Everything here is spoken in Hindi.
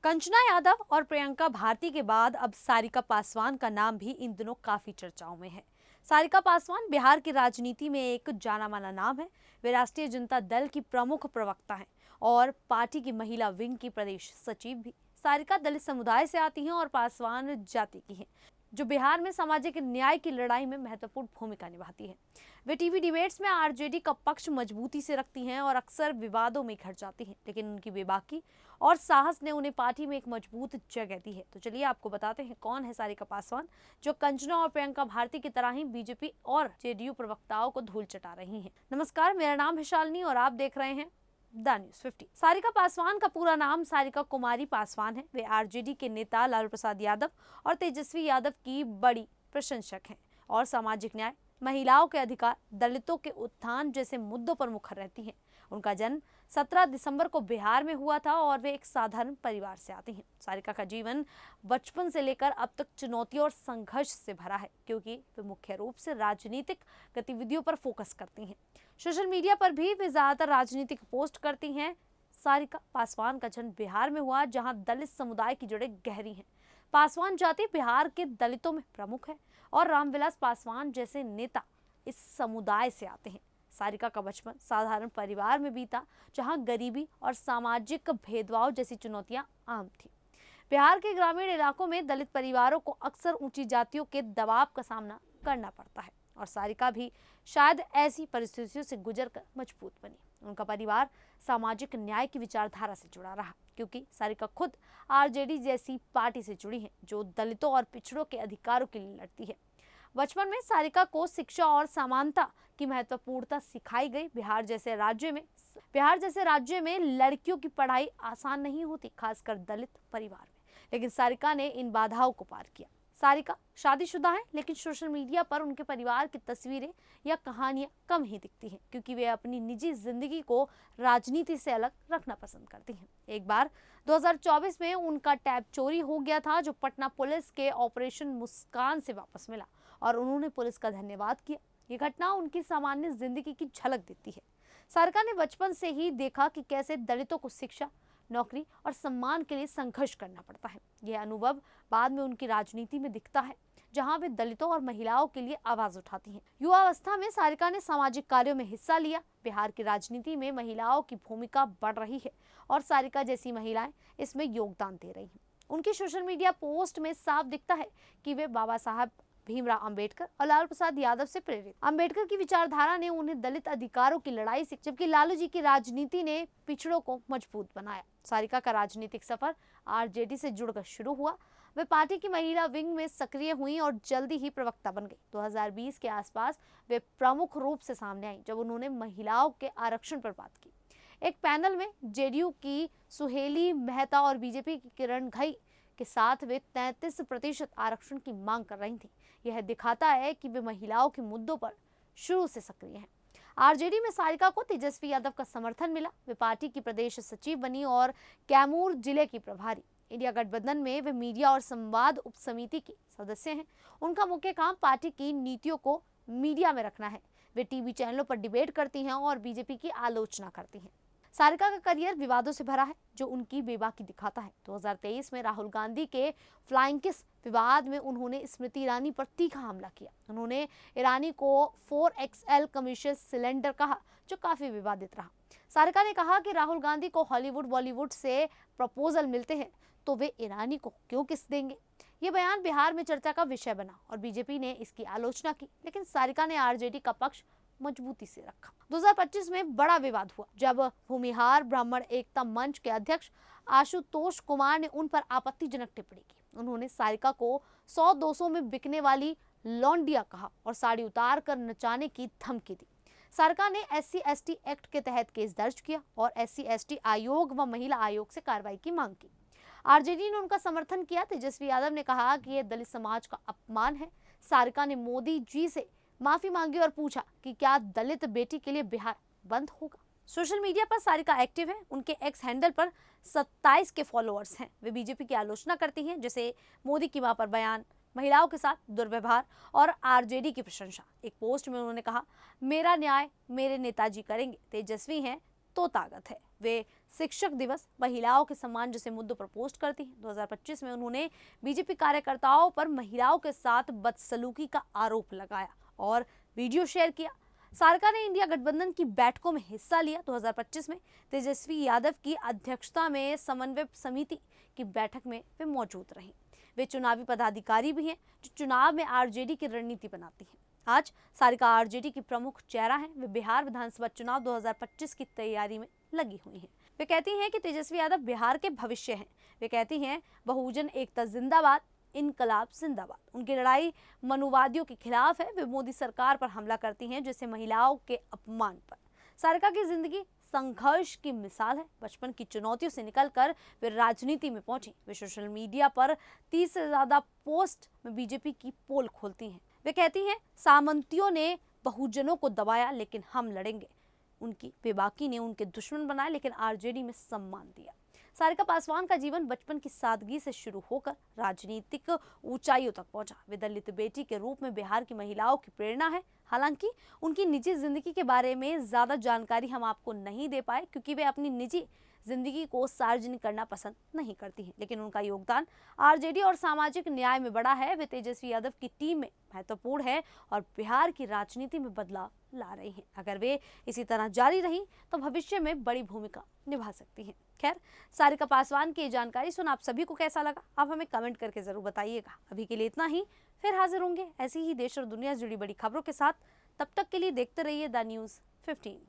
कंचना यादव और प्रियंका भारती के बाद अब सारिका पासवान का नाम भी इन दिनों काफी चर्चाओं में है। सारिका पासवान बिहार की राजनीति में एक जाना माना नाम है। वे राष्ट्रीय जनता दल की प्रमुख प्रवक्ता हैं और पार्टी की महिला विंग की प्रदेश सचिव भी। सारिका दलित समुदाय से आती हैं और पासवान जाति की हैं, जो बिहार में सामाजिक न्याय की लड़ाई में महत्वपूर्ण भूमिका निभाती है। वे टीवी डिबेट्स में आरजेडी का पक्ष मजबूती से रखती हैं और अक्सर विवादों में घिर जाती हैं, लेकिन उनकी बेबाकी और साहस ने उन्हें पार्टी में एक मजबूत जगह दी है। तो चलिए आपको बताते हैं कौन है सारिका पासवान, जो कंचना और प्रियंका भारती की तरह ही बीजेपी और जेडीयू प्रवक्ताओं को धूल चटा रही हैं। नमस्कार, मेरा नाम है शालिनी और आप देख रहे हैं द न्यूज़ 50। सारिका पासवान का पूरा नाम सारिका कुमारी पासवान है। वे आरजेडी के नेता लालू प्रसाद यादव और तेजस्वी यादव की बड़ी प्रशंसक हैं और सामाजिक न्याय, महिलाओं के अधिकार, दलितों के उत्थान जैसे मुद्दों पर मुखर रहती हैं। उनका जन्म 17 दिसंबर को बिहार में हुआ था और वे एक साधारण परिवार से आती हैं। सारिका का जीवन बचपन से लेकर अब तक चुनौतियों और संघर्ष से भरा है, क्योंकि वे मुख्य रूप से राजनीतिक गतिविधियों पर फोकस करती हैं। सोशल मीडिया पर भी वे ज्यादातर राजनीतिक पोस्ट करती हैं। सारिका पासवान का जन्म बिहार में हुआ, जहां दलित समुदाय की जड़ें गहरी हैं। पासवान जाति बिहार के दलितों में प्रमुख है और रामविलास पासवान जैसे नेता इस समुदाय से आते हैं। सारिका का बचपन साधारण परिवार में बीता, जहां गरीबी और सामाजिक भेदभाव जैसी चुनौतियां आम थी। बिहार के ग्रामीण इलाकों में दलित परिवारों को अक्सर ऊंची जातियों के दबाव का सामना करना पड़ता है और सारिका भी शायद ऐसी परिस्थितियों से गुजरकर मजबूत बनी। उनका परिवार सामाजिक न्याय की विचारधारा से जुड़ा रहा, क्योंकि सारिका खुद आरजेडी जैसी पार्टी से जुड़ी है, जो दलितों और पिछड़ों के अधिकारों के लिए लड़ती है। बचपन में सारिका को शिक्षा और समानता की महत्वपूर्णता सिखाई गई। बिहार जैसे राज्य में लड़कियों की पढ़ाई आसान नहीं होती, खासकर दलित परिवार में, लेकिन सारिका ने इन बाधाओं को पार किया। सारिका शादीशुदा है, लेकिन सोशल मीडिया पर उनके परिवार की तस्वीरें या कहानियां कम ही दिखती हैं, क्योंकि वे अपनी निजी जिंदगी को राजनीति से अलग रखना पसंद करती हैं। एक बार 2024 में उनका टैब चोरी हो गया था, जो पटना पुलिस के ऑपरेशन मुस्कान से वापस मिला और उन्होंने पुलिस का धन्यवाद किया। ये घटना उनकी सामान्य जिंदगी की झलक देती है। सारिका ने बचपन से ही देखा कि कैसे दलितों को शिक्षा, नौकरी और सम्मान के लिए संघर्ष करना पड़ता है। यह अनुभव बाद में उनकी राजनीति में दिखता है, जहां वे दलितों और महिलाओं के लिए आवाज उठाती हैं। युवावस्था में सारिका ने सामाजिक कार्यों में हिस्सा लिया। बिहार की राजनीति में महिलाओं की भूमिका बढ़ रही है और सारिका जैसी महिलाएं इसमें योगदान दे रही हैं। उनकी सोशल मीडिया पोस्ट में साफ दिखता है कि वे बाबा साहब भीमराव अंबेडकर और लालू प्रसाद यादव से प्रेरित। अंबेडकर की विचारधारा ने उन्हें दलित अधिकारों की लड़ाई से, जबकि लालू जी की राजनीति ने पिछड़ों को मजबूत बनाया। सारिका का राजनीतिक सफर आरजेडी से जुड़कर शुरू हुआ। वे पार्टी की महिला विंग में सक्रिय हुई और जल्दी ही प्रवक्ता बन गई। 2020 के आसपास वे प्रमुख रूप से सामने आई, जब उन्होंने महिलाओं के आरक्षण पर बात की। एक पैनल में जेडीयू की सुहेली मेहता और बीजेपी की किरण घई के साथ वे 33% आरक्षण की मांग कर रही थी। यह दिखाता है कि वे महिलाओं के मुद्दों पर शुरू से सक्रिय हैं। आरजेडी में सारिका को तेजस्वी यादव का समर्थन मिला। वे पार्टी की प्रदेश सचिव बनी और कैमूर जिले की प्रभारी। इंडिया गठबंधन में वे मीडिया और संवाद उप समिति की सदस्य हैं। उनका मुख्य काम पार्टी की नीतियों को मीडिया में रखना है। वे टीवी चैनलों पर डिबेट करती हैं और बीजेपी की आलोचना करती हैं। सारिका का करियर विवादों से भरा है, जो उनकी बेबाकी दिखाता है। 2023 में राहुल गांधी के फ्लाइंग किस विवाद में उन्होंने स्मृति ईरानी पर तीखा हमला किया। उन्होंने ईरानी को 4XL कमर्शियल सिलेंडर कहा, जो काफी विवादित रहा। सारिका ने कहा कि राहुल गांधी को हॉलीवुड बॉलीवुड से प्रपोजल मिलते हैं, तो वे ईरानी को क्यों किस देंगे। ये बयान बिहार में चर्चा का विषय बना और बीजेपी ने इसकी आलोचना की, लेकिन सारिका ने आरजेडी का पक्ष मजबूती से रखा। 2025 में बड़ा विवाद हुआ, जब भूमिहार ब्राह्मण एकता मंच के अध्यक्ष आशुतोष कुमार ने उन पर आपत्तिजनक टिप्पणी की। उन्होंने सारिका को 100-200 में बिकने वाली लौंडिया कहा और साड़ी उतार कर नचाने की धमकी दी। सारिका ने SC/ST एक्ट के तहत केस दर्ज किया और SC/ST आयोग व महिला आयोग से कार्रवाई की मांग की। आरजेडी ने उनका समर्थन किया। तेजस्वी यादव ने कहा कि यह दलित समाज का अपमान है। सारिका ने मोदी जी से माफी मांगी और पूछा कि क्या दलित बेटी के लिए बिहार बंद होगा। सोशल मीडिया पर सारिका एक्टिव है। उनके एक्स हैंडल पर 27 के फॉलोअर्स हैं। वे बीजेपी की आलोचना करती हैं, जैसे मोदी की मां पर बयान, महिलाओं के साथ दुर्व्यवहार और आरजेडी की प्रशंसा। एक पोस्ट में उन्होंने कहा, मेरा न्याय मेरे नेताजी करेंगे, तेजस्वी हैं तो ताकत है। वे शिक्षक दिवस, महिलाओं के सम्मान जैसे मुद्दों पर पोस्ट करती हैं। 2025 में उन्होंने बीजेपी कार्यकर्ताओं पर महिलाओं के साथ बदसलूकी का आरोप लगाया और वीडियो शेयर किया। सारिका ने इंडिया गठबंधन की बैठकों में हिस्सा लिया। 2025 में तेजस्वी यादव की अध्यक्षता में समन्वय समिति की बैठक में वे मौजूद रहीं। वे चुनावी पदाधिकारी भी हैं जो चुनाव में आरजेडी की रणनीति बनाती हैं। आज सारिका आरजेडी की प्रमुख चेहरा हैं। वे बिहार विधानसभा चुनाव 2025 की तैयारी में लगी हुई हैं। वे कहती हैं कि तेजस्वी यादव बिहार के भविष्य हैं। वे कहती हैं बहुजन एकता जिंदाबाद, इनकलाब जिंदाबाद। उनकी लड़ाई मनुवादियों के खिलाफ है। वे मोदी सरकार पर हमला करती हैं, जैसे महिलाओं के अपमान पर। सारिका की जिंदगी संघर्ष की मिसाल है। बचपन की चुनौतियों से निकलकर वे राजनीति में पहुंची। वे सोशल मीडिया पर 30 से ज्यादा पोस्ट में बीजेपी की पोल खोलती हैं। वे कहती हैं सामंतियों ने बहुजनों को दबाया लेकिन हम लड़ेंगे। उनकी बेबाकी ने उनके दुश्मन बनाए लेकिन आरजेडी में सम्मान दिया। सारिका पासवान का जीवन बचपन की सादगी से शुरू होकर राजनीतिक ऊंचाइयों तक पहुंचा। वे दलित बेटी के रूप में बिहार की महिलाओं की प्रेरणा है। हालांकि उनकी निजी जिंदगी के बारे में ज्यादा जानकारी हम आपको नहीं दे पाए क्योंकि वे अपनी निजी जिंदगी को सार्वजनिक करना पसंद नहीं करती हैं, लेकिन उनका योगदान आरजेडी और सामाजिक न्याय में बड़ा है। वे तेजस्वी यादव की टीम में महत्वपूर्ण है और बिहार की राजनीति में बदलाव ला रही हैं। अगर वे इसी तरह जारी रहीं तो भविष्य में बड़ी भूमिका निभा सकती हैं। खैर, सारिका पासवान की जानकारी सुन आप सभी को कैसा लगा, आप हमें कमेंट करके जरूर बताइएगा। अभी के लिए इतना ही, फिर हाजिर होंगे ऐसी ही देश और दुनिया से जुड़ी बड़ी खबरों के साथ। तब तक के लिए देखते रहिए द न्यूज़ 15।